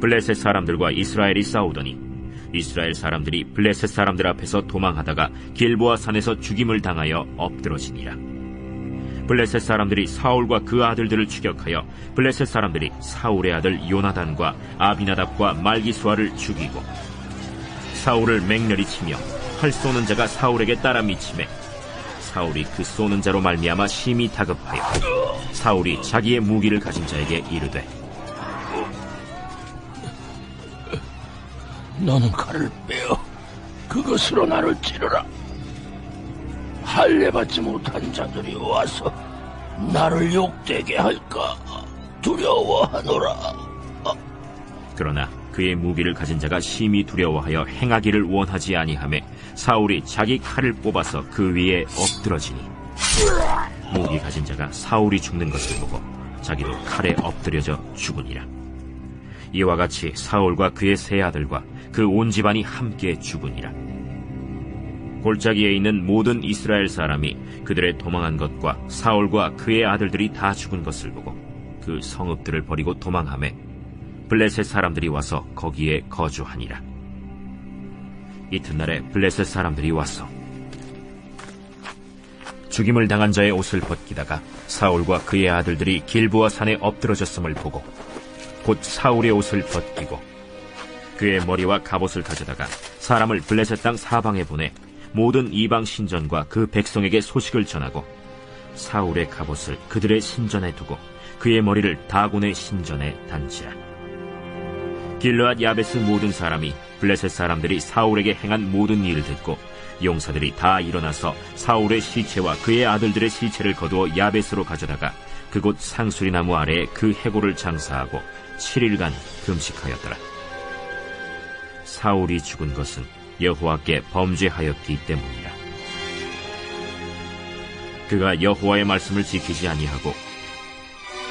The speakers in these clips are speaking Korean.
블레셋 사람들과 이스라엘이 싸우더니 이스라엘 사람들이 블레셋 사람들 앞에서 도망하다가 길보아 산에서 죽임을 당하여 엎드러지니라. 블레셋 사람들이 사울과 그 아들들을 추격하여 블레셋 사람들이 사울의 아들 요나단과 아비나답과 말기수아를 죽이고 사울을 맹렬히 치며 활 쏘는 자가 사울에게 따라 미치매 사울이 그 쏘는 자로 말미암아 심히 다급하여 사울이 자기의 무기를 가진 자에게 이르되 너는 칼을 빼어 그것으로 나를 찌르라. 할례 받지 못한 자들이 와서 나를 욕되게 할까 두려워하노라. 그러나 그의 무기를 가진 자가 심히 두려워하여 행하기를 원하지 아니하매 사울이 자기 칼을 뽑아서 그 위에 엎드러지니 무기 가진 자가 사울이 죽는 것을 보고 자기도 칼에 엎드려져 죽으니라. 이와 같이 사울과 그의 세 아들과 그 온 집안이 함께 죽으니라. 골짜기에 있는 모든 이스라엘 사람이 그들의 도망한 것과 사울과 그의 아들들이 다 죽은 것을 보고 그 성읍들을 버리고 도망하매 블레셋 사람들이 와서 거기에 거주하니라. 이튿날에 블레셋 사람들이 와서 죽임을 당한 자의 옷을 벗기다가 사울과 그의 아들들이 길보아 산에 엎드러졌음을 보고 곧 사울의 옷을 벗기고 그의 머리와 갑옷을 가져다가 사람을 블레셋 땅 사방에 보내 모든 이방 신전과 그 백성에게 소식을 전하고 사울의 갑옷을 그들의 신전에 두고 그의 머리를 다곤의 신전에 단지라. 길르앗 야베스 모든 사람이 블레셋 사람들이 사울에게 행한 모든 일을 듣고 용사들이 다 일어나서 사울의 시체와 그의 아들들의 시체를 거두어 야베스로 가져다가 그곳 상수리나무 아래에 그 해골을 장사하고 7일간 금식하였더라. 사울이 죽은 것은 여호와께 범죄하였기 때문이라. 그가 여호와의 말씀을 지키지 아니하고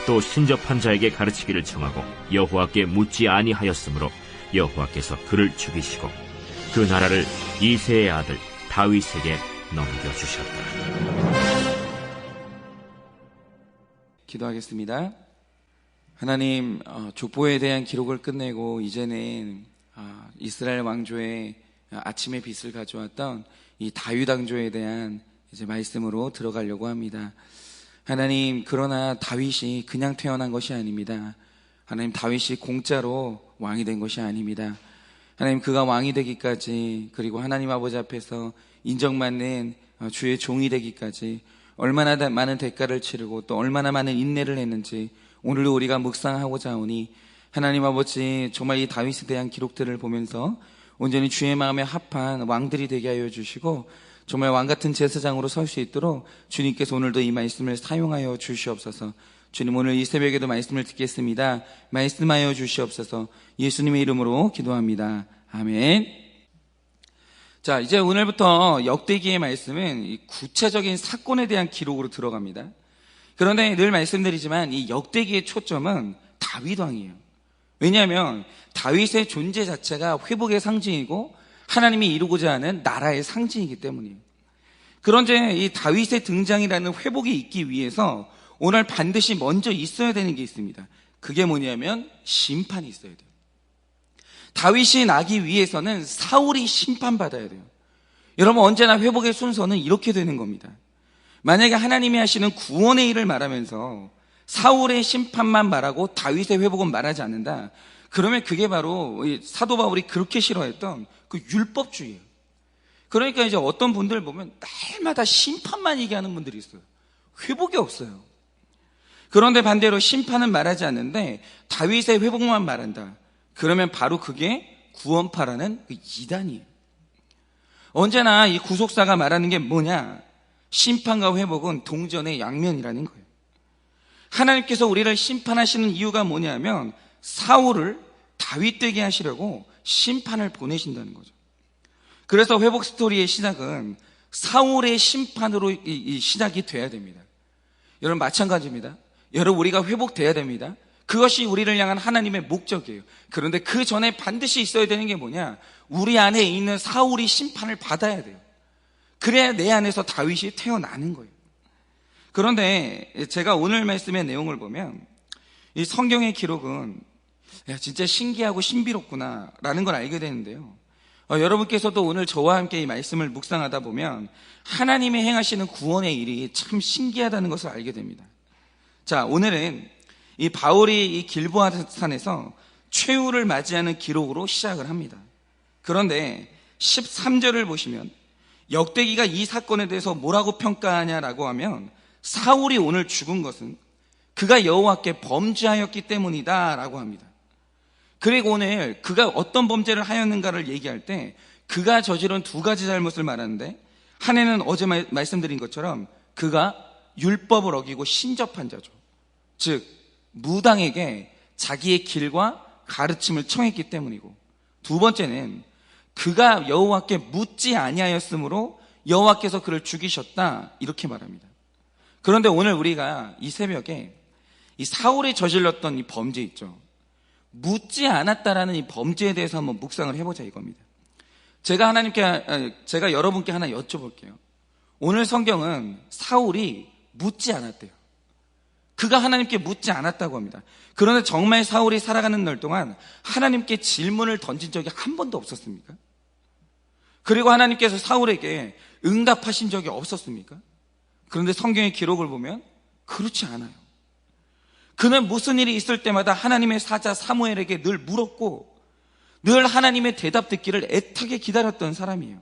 또 신접한 자에게 가르치기를 청하고 여호와께 묻지 아니하였으므로 여호와께서 그를 죽이시고 그 나라를 이새의 아들 다윗에게 넘겨주셨더라. 기도하겠습니다. 하나님, 족보에 대한 기록을 끝내고 이제는 이스라엘 왕조의 아침의 빛을 가져왔던 이 다윗 왕조에 대한 이제 말씀으로 들어가려고 합니다. 하나님, 그러나 다윗이 그냥 태어난 것이 아닙니다. 하나님, 다윗이 공짜로 왕이 된 것이 아닙니다. 하나님, 그가 왕이 되기까지, 그리고 하나님 아버지 앞에서 인정받는 주의 종이 되기까지 얼마나 많은 대가를 치르고 또 얼마나 많은 인내를 했는지 오늘도 우리가 묵상하고자 하오니 하나님 아버지, 정말 이 다윗에 대한 기록들을 보면서 온전히 주의 마음에 합한 왕들이 되게 하여 주시고 정말 왕같은 제사장으로 설 수 있도록 주님께서 오늘도 이 말씀을 사용하여 주시옵소서. 주님, 오늘 이 새벽에도 말씀을 듣겠습니다. 말씀하여 주시옵소서. 예수님의 이름으로 기도합니다. 아멘. 자, 이제 오늘부터 역대기의 말씀은 이 구체적인 사건에 대한 기록으로 들어갑니다. 그런데 늘 말씀드리지만 이 역대기의 초점은 다윗 왕이에요. 왜냐하면 다윗의 존재 자체가 회복의 상징이고 하나님이 이루고자 하는 나라의 상징이기 때문이에요. 그런데 이 다윗의 등장이라는 회복이 있기 위해서 오늘 반드시 먼저 있어야 되는 게 있습니다. 그게 뭐냐면 심판이 있어야 돼요. 다윗이 나기 위해서는 사울이 심판받아야 돼요. 여러분, 언제나 회복의 순서는 이렇게 되는 겁니다. 만약에 하나님이 하시는 구원의 일을 말하면서 사울의 심판만 말하고 다윗의 회복은 말하지 않는다, 그러면 그게 바로 사도 바울이 그렇게 싫어했던 그 율법주의예요. 그러니까 이제 어떤 분들 보면 날마다 심판만 얘기하는 분들이 있어요. 회복이 없어요. 그런데 반대로 심판은 말하지 않는데 다윗의 회복만 말한다. 그러면 바로 그게 구원파라는 그 이단이에요. 언제나 이 구속사가 말하는 게 뭐냐? 심판과 회복은 동전의 양면이라는 거예요. 하나님께서 우리를 심판하시는 이유가 뭐냐면 사울을 다윗 되게 하시려고 심판을 보내신다는 거죠. 그래서 회복 스토리의 시작은 사울의 심판으로 시작이 돼야 됩니다. 여러분, 마찬가지입니다. 여러분, 우리가 회복돼야 됩니다. 그것이 우리를 향한 하나님의 목적이에요. 그런데 그 전에 반드시 있어야 되는 게 뭐냐? 우리 안에 있는 사울이 심판을 받아야 돼요. 그래야 내 안에서 다윗이 태어나는 거예요. 그런데 제가 오늘 말씀의 내용을 보면 이 성경의 기록은 야, 진짜 신기하고 신비롭구나 라는 걸 알게 되는데요. 여러분께서도 오늘 저와 함께 이 말씀을 묵상하다 보면 하나님이 행하시는 구원의 일이 참 신기하다는 것을 알게 됩니다. 자, 오늘은 이 바울이 이 길보아 산에서 최후를 맞이하는 기록으로 시작을 합니다. 그런데 13절을 보시면 역대기가 이 사건에 대해서 뭐라고 평가하냐라고 하면 사울이 오늘 죽은 것은 그가 여호와께 범죄하였기 때문이다 라고 합니다. 그리고 오늘 그가 어떤 범죄를 하였는가를 얘기할 때 그가 저지른 두 가지 잘못을 말하는데, 하나는 어제 말씀드린 것처럼 그가 율법을 어기고 신접한 자죠. 즉 무당에게 자기의 길과 가르침을 청했기 때문이고, 두 번째는 그가 여호와께 묻지 아니하였으므로 여호와께서 그를 죽이셨다 이렇게 말합니다. 그런데 오늘 우리가 이 새벽에 이 사울이 저질렀던 이 범죄 있죠, 묻지 않았다라는 이 범죄에 대해서 한번 묵상을 해보자 이겁니다. 제가 여러분께 하나 여쭤볼게요. 오늘 성경은 사울이 묻지 않았대요. 그가 하나님께 묻지 않았다고 합니다. 그런데 정말 사울이 살아가는 날 동안 하나님께 질문을 던진 적이 한 번도 없었습니까? 그리고 하나님께서 사울에게 응답하신 적이 없었습니까? 그런데 성경의 기록을 보면 그렇지 않아요. 그는 무슨 일이 있을 때마다 하나님의 사자 사무엘에게 늘 물었고 늘 하나님의 대답 듣기를 애타게 기다렸던 사람이에요.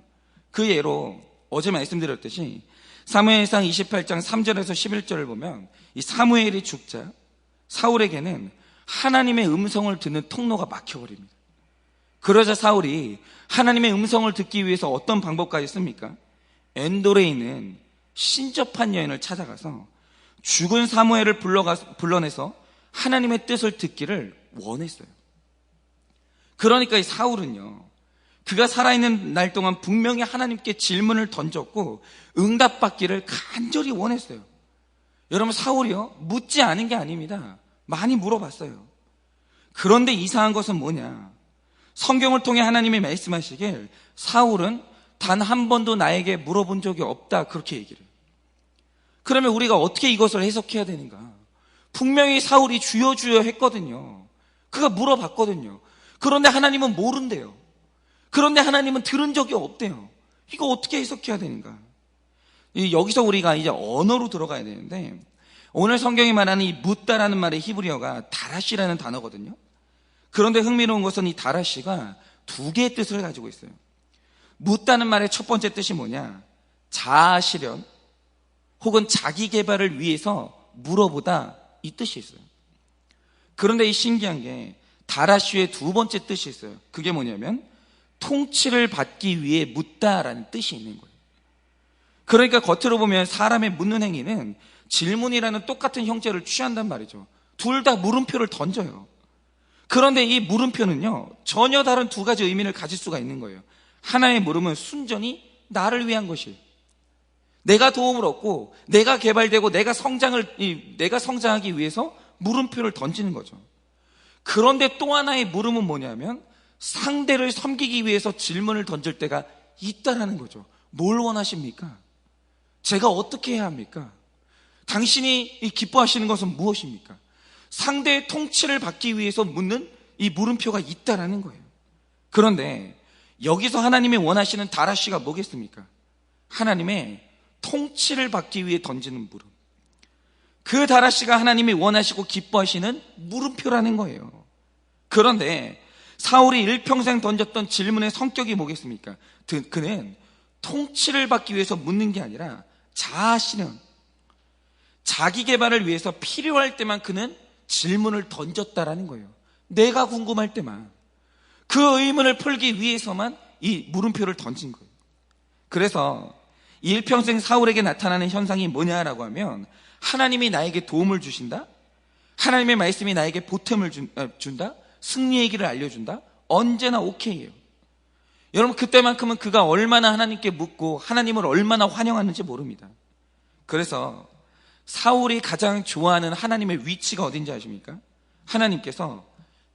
그 예로 어제 말씀드렸듯이 사무엘상 28장 3절에서 11절을 보면 이 사무엘이 죽자 사울에게는 하나님의 음성을 듣는 통로가 막혀버립니다. 그러자 사울이 하나님의 음성을 듣기 위해서 어떤 방법까지 씁니까? 엔돌에 있는 신접한 여인을 찾아가서 죽은 사무엘을 불러내서 하나님의 뜻을 듣기를 원했어요. 그러니까 이 사울은요, 그가 살아있는 날 동안 분명히 하나님께 질문을 던졌고 응답받기를 간절히 원했어요. 여러분, 사울이요, 묻지 않은 게 아닙니다. 많이 물어봤어요. 그런데 이상한 것은 뭐냐, 성경을 통해 하나님이 말씀하시길 사울은 단 한 번도 나에게 물어본 적이 없다 그렇게 얘기를 해요. 그러면 우리가 어떻게 이것을 해석해야 되는가? 분명히 사울이 주여 주여 했거든요. 그가 물어봤거든요. 그런데 하나님은 모른대요. 그런데 하나님은 들은 적이 없대요. 이거 어떻게 해석해야 되는가? 여기서 우리가 이제 언어로 들어가야 되는데, 오늘 성경이 말하는 이 묻다라는 말의 히브리어가 다라시라는 단어거든요. 그런데 흥미로운 것은 이 다라시가 두 개의 뜻을 가지고 있어요. 묻다는 말의 첫 번째 뜻이 뭐냐, 자아 실현 혹은 자기 개발을 위해서 물어보다 이 뜻이 있어요. 그런데 이 신기한 게 다라시의 두 번째 뜻이 있어요. 그게 뭐냐면 통치를 받기 위해 묻다라는 뜻이 있는 거예요. 그러니까 겉으로 보면 사람의 묻는 행위는 질문이라는 똑같은 형태를 취한단 말이죠. 둘 다 물음표를 던져요. 그런데 이 물음표는요, 전혀 다른 두 가지 의미를 가질 수가 있는 거예요. 하나의 물음은 순전히 나를 위한 것이에요. 내가 도움을 얻고 내가 개발되고 내가 성장하기 위해서 물음표를 던지는 거죠. 그런데 또 하나의 물음은 뭐냐면 상대를 섬기기 위해서 질문을 던질 때가 있다라는 거죠. 뭘 원하십니까? 제가 어떻게 해야 합니까? 당신이 기뻐하시는 것은 무엇입니까? 상대의 통치를 받기 위해서 묻는 이 물음표가 있다라는 거예요. 그런데 여기서 하나님이 원하시는 다라시가 뭐겠습니까? 하나님의 통치를 받기 위해 던지는 물음. 그 다라시가 하나님이 원하시고 기뻐하시는 물음표라는 거예요. 그런데 사울이 일평생 던졌던 질문의 성격이 뭐겠습니까? 그는 통치를 받기 위해서 묻는 게 아니라 자아 실현, 자기 개발을 위해서 필요할 때만 그는 질문을 던졌다라는 거예요. 내가 궁금할 때만, 그 의문을 풀기 위해서만 이 물음표를 던진 거예요. 그래서 일평생 사울에게 나타나는 현상이 뭐냐라고 하면, 하나님이 나에게 도움을 주신다, 하나님의 말씀이 나에게 보탬을 준다, 승리의 길을 알려준다, 언제나 오케이예요. 여러분, 그때만큼은 그가 얼마나 하나님께 묻고 하나님을 얼마나 환영하는지 모릅니다. 그래서 사울이 가장 좋아하는 하나님의 위치가 어딘지 아십니까? 하나님께서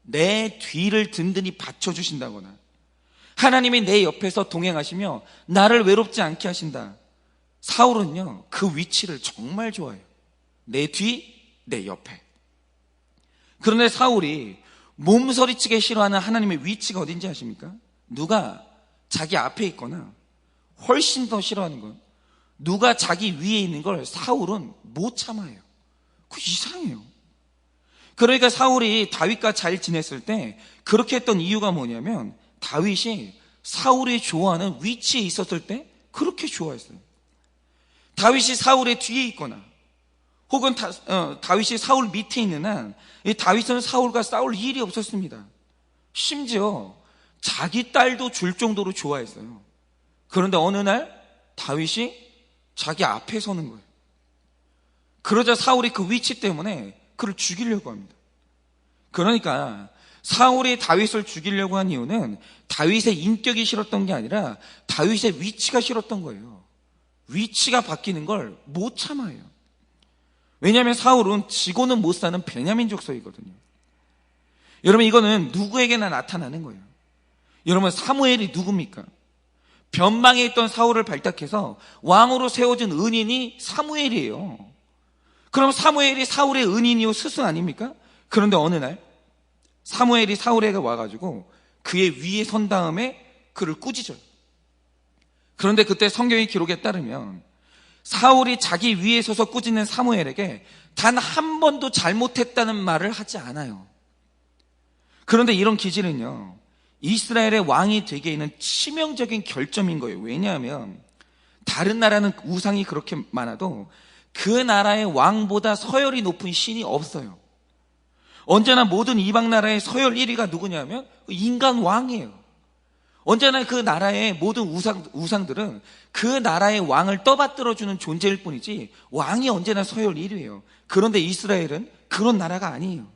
내 뒤를 든든히 받쳐주신다거나, 하나님이 내 옆에서 동행하시며 나를 외롭지 않게 하신다. 사울은요, 그 위치를 정말 좋아해요. 내 뒤, 내 옆에. 그런데 사울이 몸서리치게 싫어하는 하나님의 위치가 어딘지 아십니까? 누가 자기 앞에 있거나 훨씬 더 싫어하는 건 누가 자기 위에 있는 걸 사울은 못 참아요. 그 이상해요. 그러니까 사울이 다윗과 잘 지냈을 때 그렇게 했던 이유가 뭐냐면 다윗이 사울이 좋아하는 위치에 있었을 때 그렇게 좋아했어요. 다윗이 사울의 뒤에 있거나 혹은 다윗이 사울 밑에 있는 한 다윗은 사울과 싸울 일이 없었습니다. 심지어 자기 딸도 줄 정도로 좋아했어요. 그런데 어느 날 다윗이 자기 앞에 서는 거예요. 그러자 사울이 그 위치 때문에 그를 죽이려고 합니다. 그러니까 사울이 다윗을 죽이려고 한 이유는 다윗의 인격이 싫었던 게 아니라 다윗의 위치가 싫었던 거예요. 위치가 바뀌는 걸 못 참아요. 왜냐하면 사울은 지고는 못 사는 베냐민 족속이거든요. 여러분, 이거는 누구에게나 나타나는 거예요. 여러분, 사무엘이 누굽니까? 변방에 있던 사울을 발탁해서 왕으로 세워준 은인이 사무엘이에요. 그럼 사무엘이 사울의 은인이요 스승 아닙니까? 그런데 어느 날 사무엘이 사울에게 와가지고 그의 위에 선 다음에 그를 꾸짖어요. 그런데 그때 성경의 기록에 따르면 사울이 자기 위에 서서 꾸짖는 사무엘에게 단 한 번도 잘못했다는 말을 하지 않아요. 그런데 이런 기질은요, 이스라엘의 왕이 되기에는 치명적인 결점인 거예요. 왜냐하면 다른 나라는 우상이 그렇게 많아도 그 나라의 왕보다 서열이 높은 신이 없어요. 언제나 모든 이방 나라의 서열 1위가 누구냐면 인간 왕이에요. 언제나 그 나라의 모든 우상들은 그 나라의 왕을 떠받들어주는 존재일 뿐이지 왕이 언제나 서열 1위예요. 그런데 이스라엘은 그런 나라가 아니에요.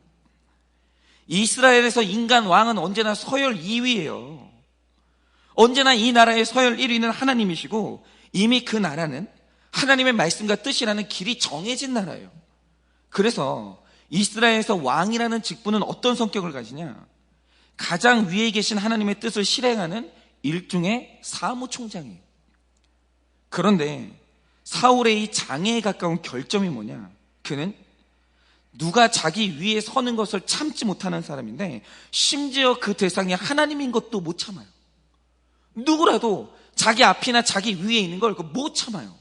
이스라엘에서 인간 왕은 언제나 서열 2위예요. 언제나 이 나라의 서열 1위는 하나님이시고 이미 그 나라는 하나님의 말씀과 뜻이라는 길이 정해진 나라예요. 그래서 이스라엘에서 왕이라는 직분은 어떤 성격을 가지냐? 가장 위에 계신 하나님의 뜻을 실행하는 일종의 사무총장이에요. 그런데 사울의 이 장애에 가까운 결점이 뭐냐? 그는 누가 자기 위에 서는 것을 참지 못하는 사람인데 심지어 그 대상이 하나님인 것도 못 참아요. 누구라도 자기 앞이나 자기 위에 있는 걸 못 참아요.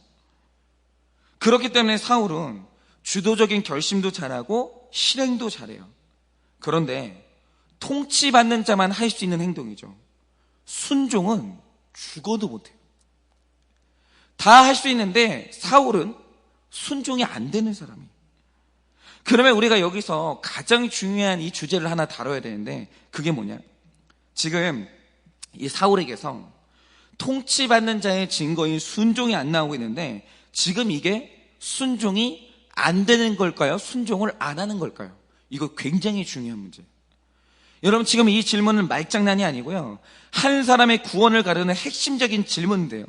그렇기 때문에 사울은 주도적인 결심도 잘하고 실행도 잘해요. 그런데 통치받는 자만 할 수 있는 행동이죠. 순종은 죽어도 못해요. 다 할 수 있는데 사울은 순종이 안 되는 사람이에요. 그러면 우리가 여기서 가장 중요한 이 주제를 하나 다뤄야 되는데 그게 뭐냐? 지금 이 사울에게서 통치받는 자의 증거인 순종이 안 나오고 있는데 지금 이게 순종이 안 되는 걸까요? 순종을 안 하는 걸까요? 이거 굉장히 중요한 문제예요. 여러분, 지금 이 질문은 말장난이 아니고요, 한 사람의 구원을 가르는 핵심적인 질문인데요,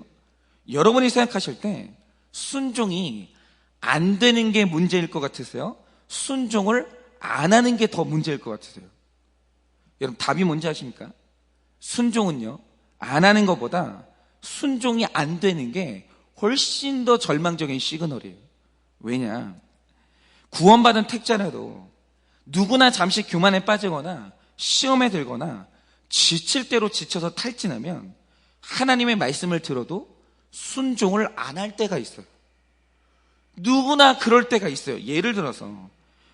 여러분이 생각하실 때 순종이 안 되는 게 문제일 것 같으세요? 순종을 안 하는 게 더 문제일 것 같으세요? 여러분, 답이 뭔지 아십니까? 순종은요, 안 하는 것보다 순종이 안 되는 게 훨씬 더 절망적인 시그널이에요. 왜냐? 구원받은 택자라도 누구나 잠시 교만에 빠지거나 시험에 들거나 지칠 대로 지쳐서 탈진하면 하나님의 말씀을 들어도 순종을 안 할 때가 있어요. 누구나 그럴 때가 있어요. 예를 들어서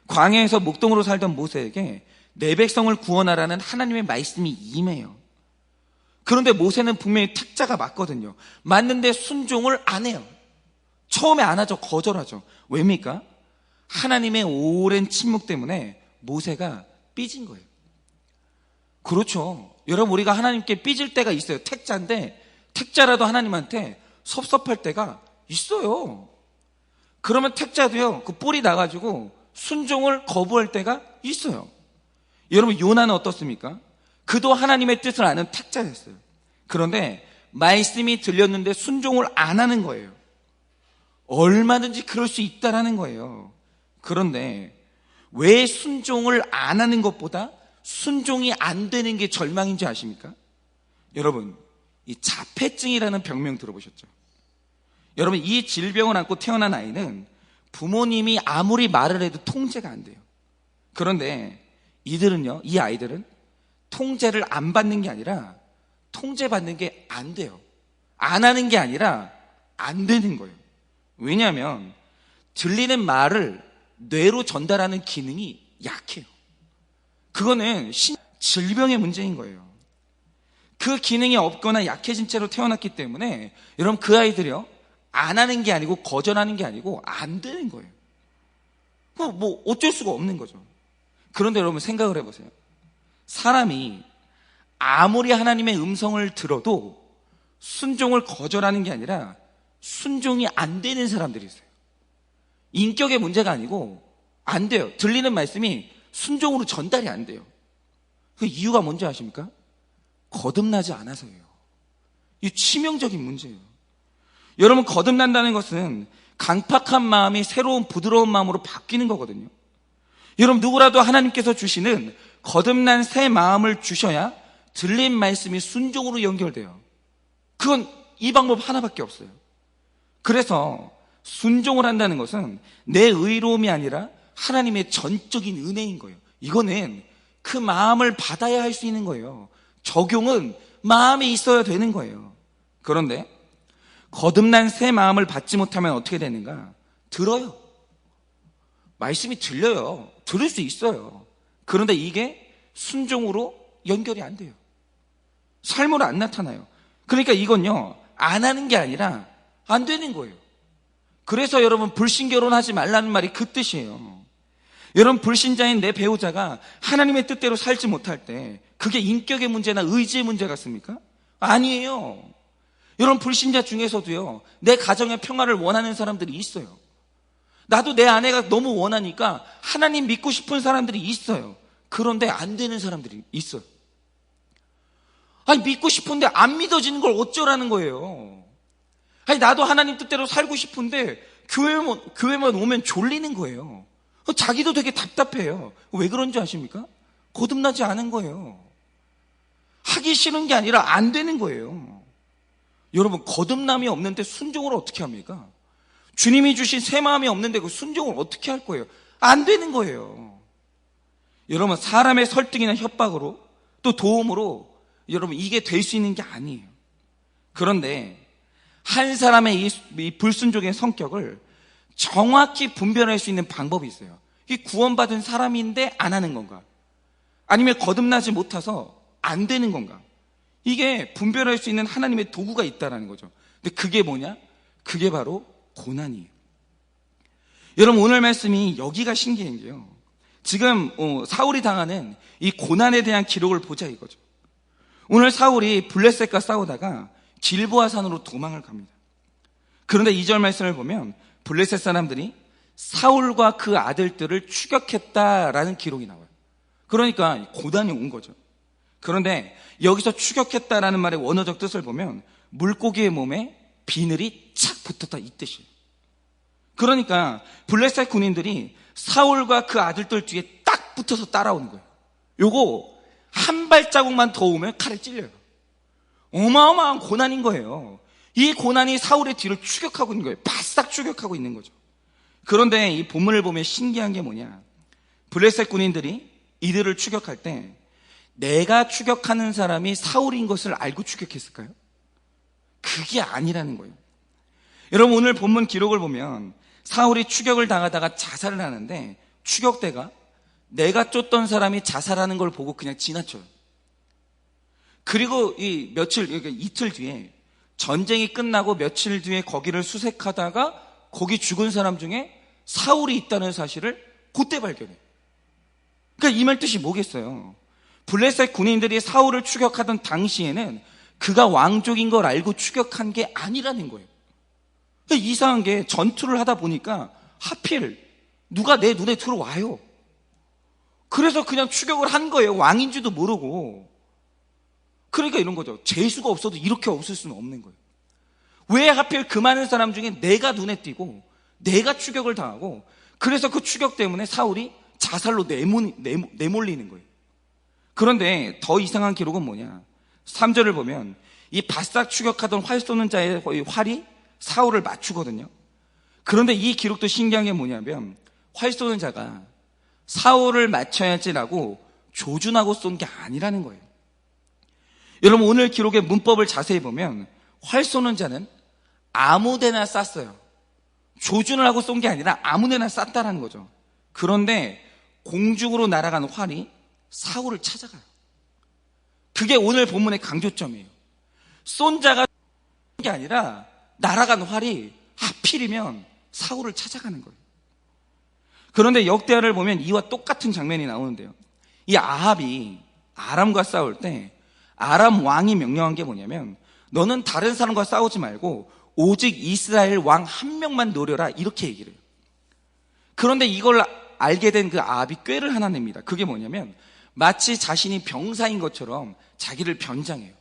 광야에서 목동으로 살던 모세에게 내 백성을 구원하라는 하나님의 말씀이 임해요. 그런데 모세는 분명히 택자가 맞거든요. 맞는데 순종을 안 해요. 처음에 안 하죠. 거절하죠. 왜입니까? 하나님의 오랜 침묵 때문에 모세가 삐진 거예요. 그렇죠. 여러분, 우리가 하나님께 삐질 때가 있어요. 택자인데 택자라도 하나님한테 섭섭할 때가 있어요. 그러면 택자도요, 그 뿔이 나가지고 순종을 거부할 때가 있어요. 여러분, 요나는 어떻습니까? 그도 하나님의 뜻을 아는 택자였어요. 그런데 말씀이 들렸는데 순종을 안 하는 거예요. 얼마든지 그럴 수 있다라는 거예요. 그런데 왜 순종을 안 하는 것보다 순종이 안 되는 게 절망인지 아십니까? 여러분, 이 자폐증이라는 병명 들어보셨죠? 여러분, 이 질병을 안고 태어난 아이는 부모님이 아무리 말을 해도 통제가 안 돼요. 그런데 이 아이들은 통제를 안 받는 게 아니라 통제받는 게 안 돼요. 안 하는 게 아니라 안 되는 거예요. 왜냐하면 들리는 말을 뇌로 전달하는 기능이 약해요. 그거는 질병의 문제인 거예요. 그 기능이 없거나 약해진 채로 태어났기 때문에 여러분 그 아이들이요, 안 하는 게 아니고 거절하는 게 아니고 안 되는 거예요. 뭐 어쩔 수가 없는 거죠. 그런데 여러분 생각을 해보세요. 사람이 아무리 하나님의 음성을 들어도 순종을 거절하는 게 아니라 순종이 안 되는 사람들이 있어요. 인격의 문제가 아니고 안 돼요. 들리는 말씀이 순종으로 전달이 안 돼요. 그 이유가 뭔지 아십니까? 거듭나지 않아서예요. 이 치명적인 문제예요. 여러분, 거듭난다는 것은 강팍한 마음이 새로운 부드러운 마음으로 바뀌는 거거든요. 여러분, 누구라도 하나님께서 주시는 거듭난 새 마음을 주셔야 들린 말씀이 순종으로 연결돼요. 그건 이 방법 하나밖에 없어요. 그래서 순종을 한다는 것은 내 의로움이 아니라 하나님의 전적인 은혜인 거예요. 이거는 그 마음을 받아야 할 수 있는 거예요. 적용은 마음에 있어야 되는 거예요. 그런데 거듭난 새 마음을 받지 못하면 어떻게 되는가? 들어요. 말씀이 들려요. 들을 수 있어요. 그런데 이게 순종으로 연결이 안 돼요. 삶으로 안 나타나요. 그러니까 이건요, 안 하는 게 아니라 안 되는 거예요. 그래서 여러분, 불신결혼하지 말라는 말이 그 뜻이에요. 여러분, 불신자인 내 배우자가 하나님의 뜻대로 살지 못할 때 그게 인격의 문제나 의지의 문제 같습니까? 아니에요. 여러분, 불신자 중에서도요, 내 가정의 평화를 원하는 사람들이 있어요. 나도 내 아내가 너무 원하니까 하나님 믿고 싶은 사람들이 있어요. 그런데 안 되는 사람들이 있어요. 아니, 믿고 싶은데 안 믿어지는 걸 어쩌라는 거예요. 아니, 나도 하나님 뜻대로 살고 싶은데 교회만 오면 졸리는 거예요. 자기도 되게 답답해요. 왜 그런지 아십니까? 거듭나지 않은 거예요. 하기 싫은 게 아니라 안 되는 거예요. 여러분, 거듭남이 없는데 순종을 어떻게 합니까? 주님이 주신 새 마음이 없는데 그 순종을 어떻게 할 거예요? 안 되는 거예요. 여러분, 사람의 설득이나 협박으로 또 도움으로 여러분 이게 될 수 있는 게 아니에요. 그런데 한 사람의 이 불순종의 성격을 정확히 분별할 수 있는 방법이 있어요. 이게 구원받은 사람인데 안 하는 건가? 아니면 거듭나지 못해서 안 되는 건가? 이게 분별할 수 있는 하나님의 도구가 있다는 거죠. 근데 그게 뭐냐? 그게 바로 고난이에요. 여러분, 오늘 말씀이 여기가 신기한 게요, 지금 사울이 당하는 이 고난에 대한 기록을 보자 이거죠. 오늘 사울이 블레셋과 싸우다가 길보아 산으로 도망을 갑니다. 그런데 2절 말씀을 보면 블레셋 사람들이 사울과 그 아들들을 추격했다라는 기록이 나와요. 그러니까 고난이 온 거죠. 그런데 여기서 추격했다라는 말의 원어적 뜻을 보면 물고기의 몸에 비늘이 착 붙었다, 이 뜻이에요. 그러니까 블레셋 군인들이 사울과 그 아들들 뒤에 딱 붙어서 따라오는 거예요. 요거 한 발자국만 더 오면 칼에 찔려요. 어마어마한 고난인 거예요. 이 고난이 사울의 뒤를 추격하고 있는 거예요. 바싹 추격하고 있는 거죠. 그런데 이 본문을 보면 신기한 게 뭐냐, 블레셋 군인들이 이들을 추격할 때 내가 추격하는 사람이 사울인 것을 알고 추격했을까요? 그게 아니라는 거예요. 여러분, 오늘 본문 기록을 보면 사울이 추격을 당하다가 자살을 하는데 추격대가 내가 쫓던 사람이 자살하는 걸 보고 그냥 지나쳐요. 그리고 이틀 뒤에 전쟁이 끝나고 며칠 뒤에 거기를 수색하다가 거기 죽은 사람 중에 사울이 있다는 사실을 그때 발견해요. 그러니까 이 말 뜻이 뭐겠어요? 블레셋 군인들이 사울을 추격하던 당시에는 그가 왕족인 걸 알고 추격한 게 아니라는 거예요. 그러니까 이상한 게 전투를 하다 보니까 하필 누가 내 눈에 들어와요. 그래서 그냥 추격을 한 거예요. 왕인지도 모르고. 그러니까 이런 거죠. 재수가 없어도 이렇게 없을 수는 없는 거예요. 왜 하필 그 많은 사람 중에 내가 눈에 띄고 내가 추격을 당하고, 그래서 그 추격 때문에 사울이 자살로 내몰리는 거예요. 그런데 더 이상한 기록은 뭐냐, 3절을 보면 이 바싹 추격하던 활 쏘는 자의 활이 사울을 맞추거든요. 그런데 이 기록도 신기한 게 뭐냐면 활 쏘는 자가 사울을 맞춰야지라고 조준하고 쏜 게 아니라는 거예요. 여러분, 오늘 기록의 문법을 자세히 보면 활 쏘는 자는 아무데나 쐈어요. 조준을 하고 쏜 게 아니라 아무데나 쐈다라는 거죠. 그런데 공중으로 날아간 활이 사울을 찾아가요. 그게 오늘 본문의 강조점이에요. 쏜 자가 쏜 게 아니라 날아간 활이 하필이면 사울을 찾아가는 거예요. 그런데 역대하를 보면 이와 똑같은 장면이 나오는데요. 이 아합이 아람과 싸울 때 아람 왕이 명령한 게 뭐냐면, 너는 다른 사람과 싸우지 말고 오직 이스라엘 왕 한 명만 노려라, 이렇게 얘기를 해요. 그런데 이걸 알게 된 그 아합이 꾀를 하나 냅니다. 그게 뭐냐면 마치 자신이 병사인 것처럼 자기를 변장해요.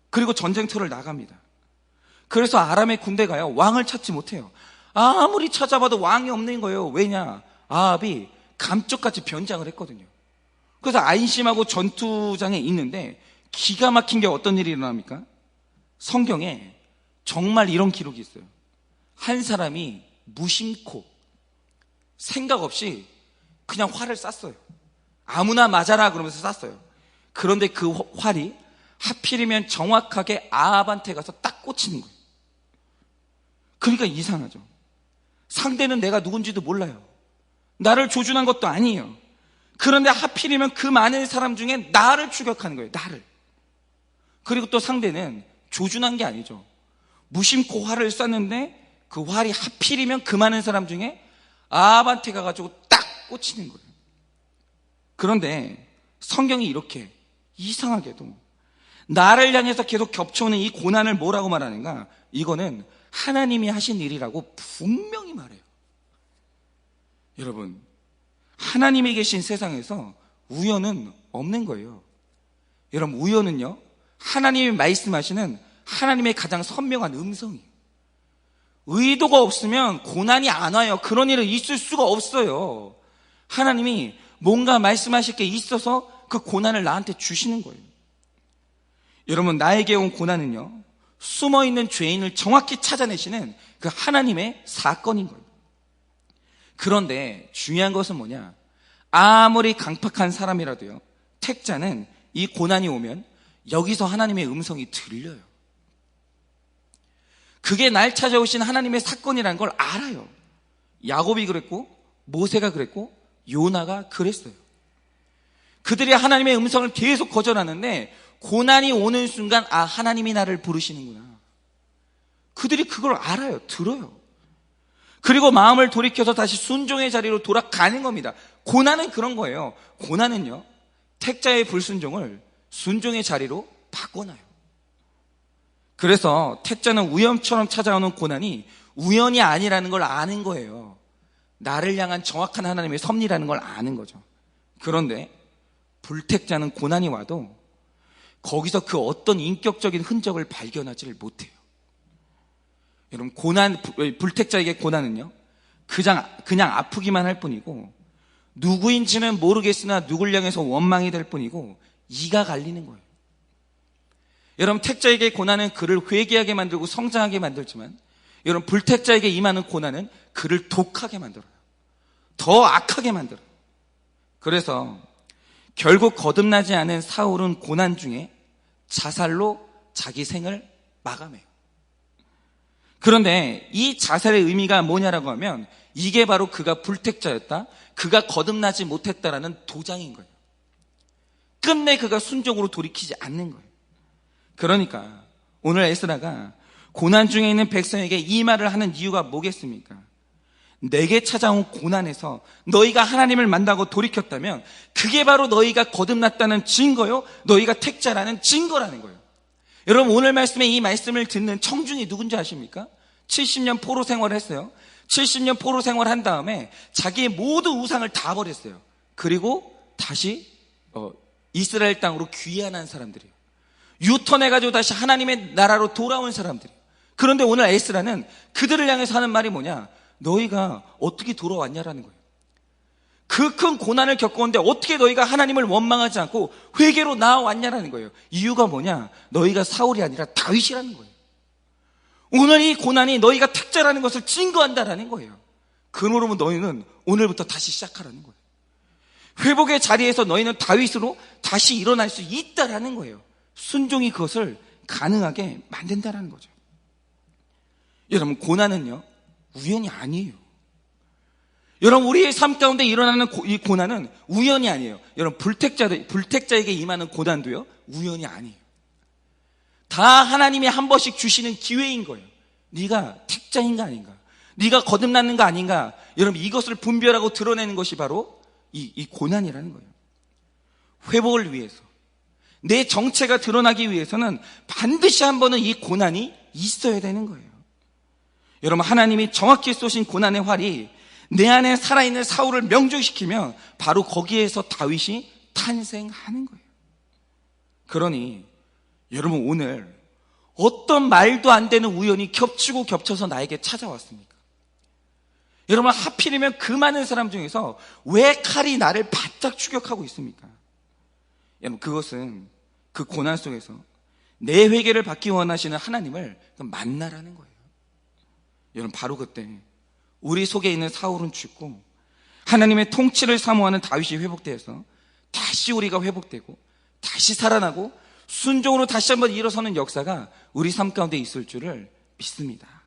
그리고 전쟁터를 나갑니다. 그래서 아람의 군대가요, 왕을 찾지 못해요. 아무리 찾아봐도 왕이 없는 거예요. 왜냐? 아합이 감쪽같이 변장을 했거든요. 그래서 안심하고 전투장에 있는데 기가 막힌 게 어떤 일이 일어납니까? 성경에 정말 이런 기록이 있어요. 한 사람이 무심코 생각 없이 그냥 활을 쐈어요. 아무나 맞아라 그러면서 쐈어요. 그런데 그 활이 하필이면 정확하게 아합한테 가서 딱 꽂히는 거예요. 그러니까 이상하죠. 상대는 내가 누군지도 몰라요. 나를 조준한 것도 아니에요. 그런데 하필이면 그 많은 사람 중에 나를 추격하는 거예요. 나를. 그리고 또 상대는 조준한 게 아니죠. 무심코 활을 쐈는데 그 활이 하필이면 그 많은 사람 중에 아합한테 가가지고 딱 꽂히는 거예요. 그런데 성경이 이렇게 이상하게도 나를 향해서 계속 겹쳐오는 이 고난을 뭐라고 말하는가? 이거는 하나님이 하신 일이라고 분명히 말해요. 여러분, 하나님이 계신 세상에서 우연은 없는 거예요. 여러분, 우연은요, 하나님이 말씀하시는 하나님의 가장 선명한 음성이에요. 의도가 없으면 고난이 안 와요. 그런 일은 있을 수가 없어요. 하나님이 뭔가 말씀하실 게 있어서 그 고난을 나한테 주시는 거예요. 여러분, 나에게 온 고난은요, 숨어있는 죄인을 정확히 찾아내시는 그 하나님의 사건인 거예요. 그런데 중요한 것은 뭐냐? 아무리 강팍한 사람이라도요, 택자는 이 고난이 오면 여기서 하나님의 음성이 들려요. 그게 날 찾아오신 하나님의 사건이라는 걸 알아요. 야곱이 그랬고 모세가 그랬고 요나가 그랬어요. 그들이 하나님의 음성을 계속 거절하는데 고난이 오는 순간, 아, 하나님이 나를 부르시는구나. 그들이 그걸 알아요. 들어요. 그리고 마음을 돌이켜서 다시 순종의 자리로 돌아가는 겁니다. 고난은 그런 거예요. 고난은요, 택자의 불순종을 순종의 자리로 바꿔놔요. 그래서 택자는 우연처럼 찾아오는 고난이 우연이 아니라는 걸 아는 거예요. 나를 향한 정확한 하나님의 섭리라는 걸 아는 거죠. 그런데 불택자는 고난이 와도 거기서 그 어떤 인격적인 흔적을 발견하지를 못해요. 여러분, 불택자에게 고난은요, 그냥 아프기만 할 뿐이고, 누구인지는 모르겠으나 누굴 향해서 원망이 될 뿐이고, 이가 갈리는 거예요. 여러분, 택자에게 고난은 그를 회개하게 만들고 성장하게 만들지만, 여러분, 불택자에게 임하는 고난은 그를 독하게 만들어요. 더 악하게 만들어요. 그래서 결국 거듭나지 않은 사울은 고난 중에 자살로 자기 생을 마감해요. 그런데 이 자살의 의미가 뭐냐라고 하면, 이게 바로 그가 불택자였다, 그가 거듭나지 못했다라는 도장인 거예요. 끝내 그가 순종으로 돌이키지 않는 거예요. 그러니까 오늘 에스라가 고난 중에 있는 백성에게 이 말을 하는 이유가 뭐겠습니까? 내게 찾아온 고난에서 너희가 하나님을 만나고 돌이켰다면 그게 바로 너희가 거듭났다는 증거요, 너희가 택자라는 증거라는 거예요. 여러분, 오늘 말씀에 이 말씀을 듣는 청중이 누군지 아십니까? 70년 포로 생활을 했어요. 70년 포로 생활을 한 다음에 자기의 모든 우상을 다 버렸어요. 그리고 다시 이스라엘 땅으로 귀환한 사람들이에요. 유턴해가지고 다시 하나님의 나라로 돌아온 사람들이에요. 그런데 오늘 에스라는 그들을 향해서 하는 말이 뭐냐? 너희가 어떻게 돌아왔냐라는 거예요. 그 큰 고난을 겪었는데 어떻게 너희가 하나님을 원망하지 않고 회개로 나아왔냐라는 거예요. 이유가 뭐냐? 너희가 사울이 아니라 다윗이라는 거예요. 오늘 이 고난이 너희가 택자라는 것을 증거한다라는 거예요. 그러므로 너희는 오늘부터 다시 시작하라는 거예요. 회복의 자리에서 너희는 다윗으로 다시 일어날 수 있다라는 거예요. 순종이 그것을 가능하게 만든다라는 거죠. 여러분, 고난은요, 우연이 아니에요. 여러분, 우리의 삶 가운데 일어나는 이 고난은 우연이 아니에요. 여러분, 불택자에게 임하는 고난도요, 우연이 아니에요. 다 하나님이 한 번씩 주시는 기회인 거예요. 네가 택자인가 아닌가, 네가 거듭났는 거 아닌가, 여러분, 이것을 분별하고 드러내는 것이 바로 이 고난이라는 거예요. 회복을 위해서, 내 정체가 드러나기 위해서는 반드시 한 번은 이 고난이 있어야 되는 거예요. 여러분, 하나님이 정확히 쏘신 고난의 활이 내 안에 살아있는 사울을 명중시키면 바로 거기에서 다윗이 탄생하는 거예요. 그러니 여러분, 오늘 어떤 말도 안 되는 우연이 겹치고 겹쳐서 나에게 찾아왔습니까? 여러분, 하필이면 그 많은 사람 중에서 왜 칼이 나를 바짝 추격하고 있습니까? 여러분, 그것은 그 고난 속에서 내 회개를 받기 원하시는 하나님을 만나라는 거예요. 여러분, 바로 그때 우리 속에 있는 사울은 죽고 하나님의 통치를 사모하는 다윗이 회복되어서 다시 우리가 회복되고 다시 살아나고 순종으로 다시 한번 일어서는 역사가 우리 삶 가운데 있을 줄을 믿습니다.